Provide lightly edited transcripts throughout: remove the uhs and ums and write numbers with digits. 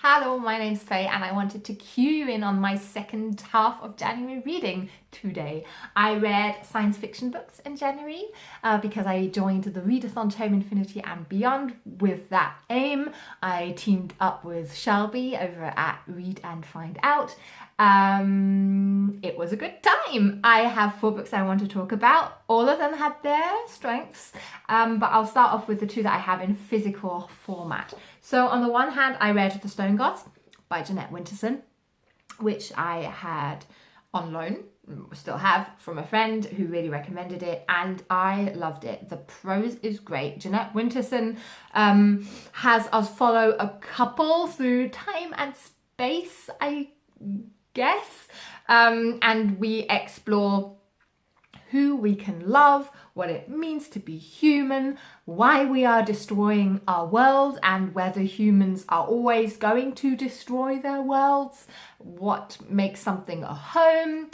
Hello, my name's Faye and I wanted to cue you in on my second half of January reading today. I read science fiction books in January because I joined the readathon Tome Infinity and Beyond with that aim. I teamed up with Shelby over at Read and Find Out. It was a good time. I have 4 books I want to talk about. All of them had their strengths, but I'll start off with the 2 that I have in physical format. So on the one hand, I read The Stone Gods by Jeanette Winterson, which I had on loan, still have, from a friend who really recommended it, and I loved it. The prose is great. Jeanette Winterson has us follow a couple through time and space, I guess, and we explore who we can love, what it means to be human, why we are destroying our world, and whether humans are always going to destroy their worlds, what makes something a home,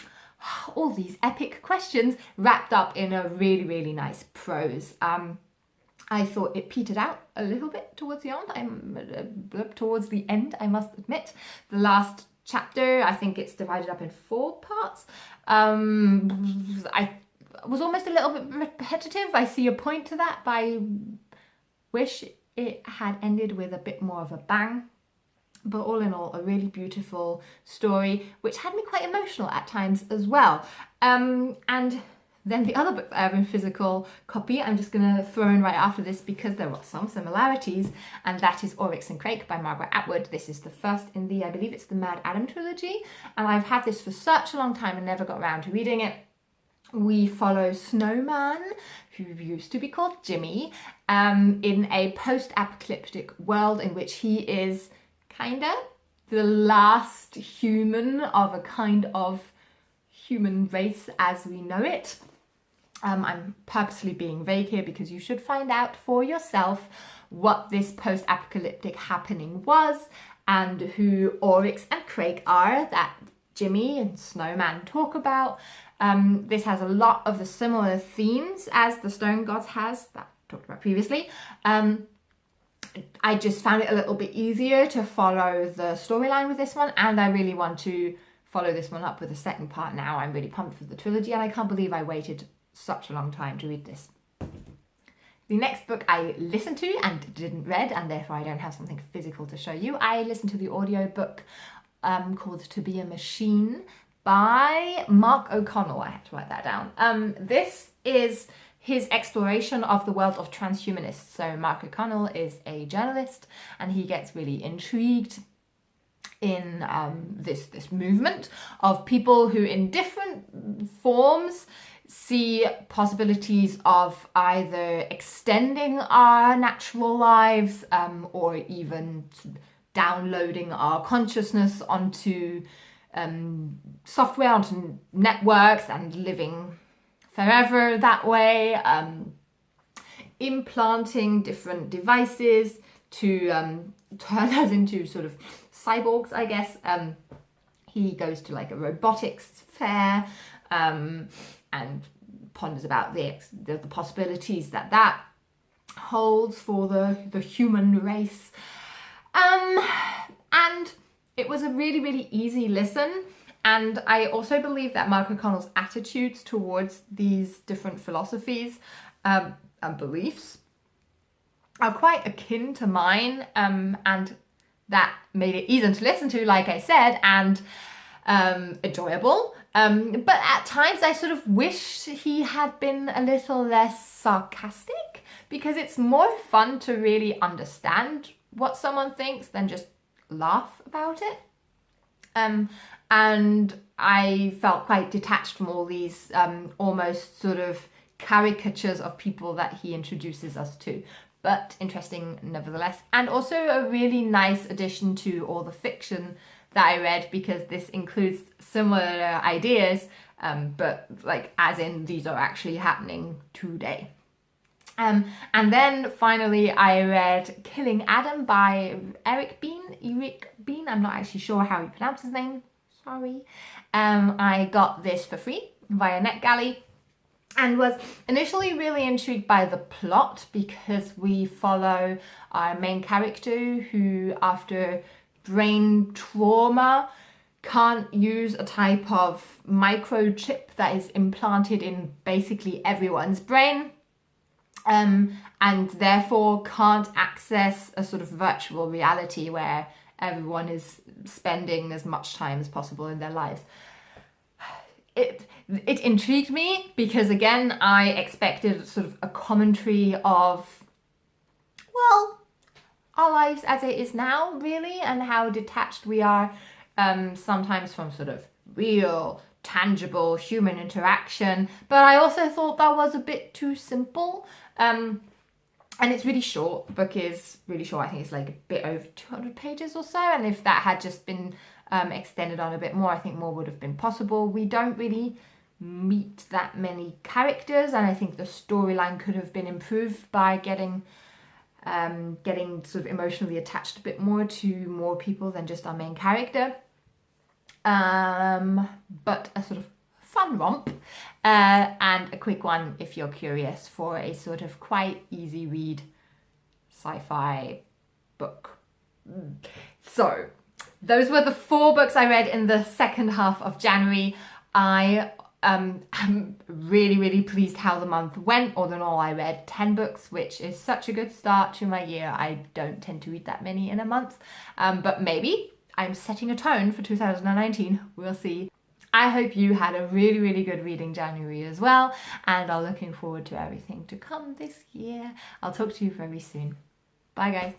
all these epic questions wrapped up in a really, really nice prose. I thought it petered out a little bit towards the end, I must admit. The last chapter, I think it's divided up in 4 parts. I was almost a little bit repetitive. I see a point to that, but I wish it had ended with a bit more of a bang. But all in all, a really beautiful story, which had me quite emotional at times as well. And then the other book that I have in physical copy, I'm just going to throw in right after this because there are some similarities, and that is Oryx and Crake by Margaret Atwood. This is the first in the, I believe it's the Mad Adam trilogy, and I've had this for such a long time and never got around to reading it. We follow Snowman, who used to be called Jimmy, in a post-apocalyptic world in which he is kinda the last human of a kind of human race as we know it. I'm purposely being vague here because you should find out for yourself what this post-apocalyptic happening was and who Oryx and Crake are that Jimmy and Snowman talk about. This has a lot of the similar themes as the Stone Gods has that I talked about previously. I just found it a little bit easier to follow the storyline with this one, and I really want to follow this one up with a second part now. I'm really pumped for the trilogy, and I can't believe I waited such a long time to read this. The next book I listened to and didn't read, and therefore I don't have something physical to show you. I listened to the audiobook called To Be a Machine by Mark O'Connell. I had to write that down. This is his exploration of the world of transhumanists. So Mark O'Connell is a journalist, and he gets really intrigued in this movement of people who in different forms see possibilities of either extending our natural lives or even downloading our consciousness onto software, onto networks, and living forever that way, implanting different devices to turn us into sort of cyborgs, I guess. He goes to like a robotics fair and ponders about the possibilities that holds for the human race. And it was a really, really easy listen. And I also believe that Mark O'Connell's attitudes towards these different philosophies and beliefs are quite akin to mine, and that made it easy to listen to, like I said, and enjoyable. But at times I sort of wish he had been a little less sarcastic, because it's more fun to really understand what someone thinks than just laugh about it. And I felt quite detached from all these almost sort of caricatures of people that he introduces us to, but interesting nevertheless. And also a really nice addition to all the fiction that I read, because this includes similar ideas, but like as in these are actually happening today. And then finally I read Killing Adam by Earik Beann. I'm not actually sure how you pronounce his name, sorry. I got this for free via Netgalley and was initially really intrigued by the plot because we follow our main character who, after brain trauma, can't use a type of microchip that is implanted in basically everyone's brain, and therefore can't access a sort of virtual reality where everyone is spending as much time as possible in their lives. It intrigued me because, again, I expected sort of a commentary of, well, our lives as it is now, really, and how detached we are sometimes from sort of real, tangible human interaction. But I also thought that was a bit too simple. And it's really short. The book is really short. I think it's like a bit over 200 pages or so. And if that had just been extended on a bit more, I think more would have been possible. We don't really meet that many characters, and I think the storyline could have been improved by getting sort of emotionally attached a bit more to more people than just our main character. But a sort of fun romp, and a quick one if you're curious for a sort of quite easy read sci-fi book. So those were the 4 books I read in the second half of January. I am really, really pleased how the month went. All in all, I read 10 books, which is such a good start to my year. I don't tend to read that many in a month, but maybe I'm setting a tone for 2019. We'll see. I hope you had a really, really good reading January as well, and are looking forward to everything to come this year. I'll talk to you very soon. Bye, guys.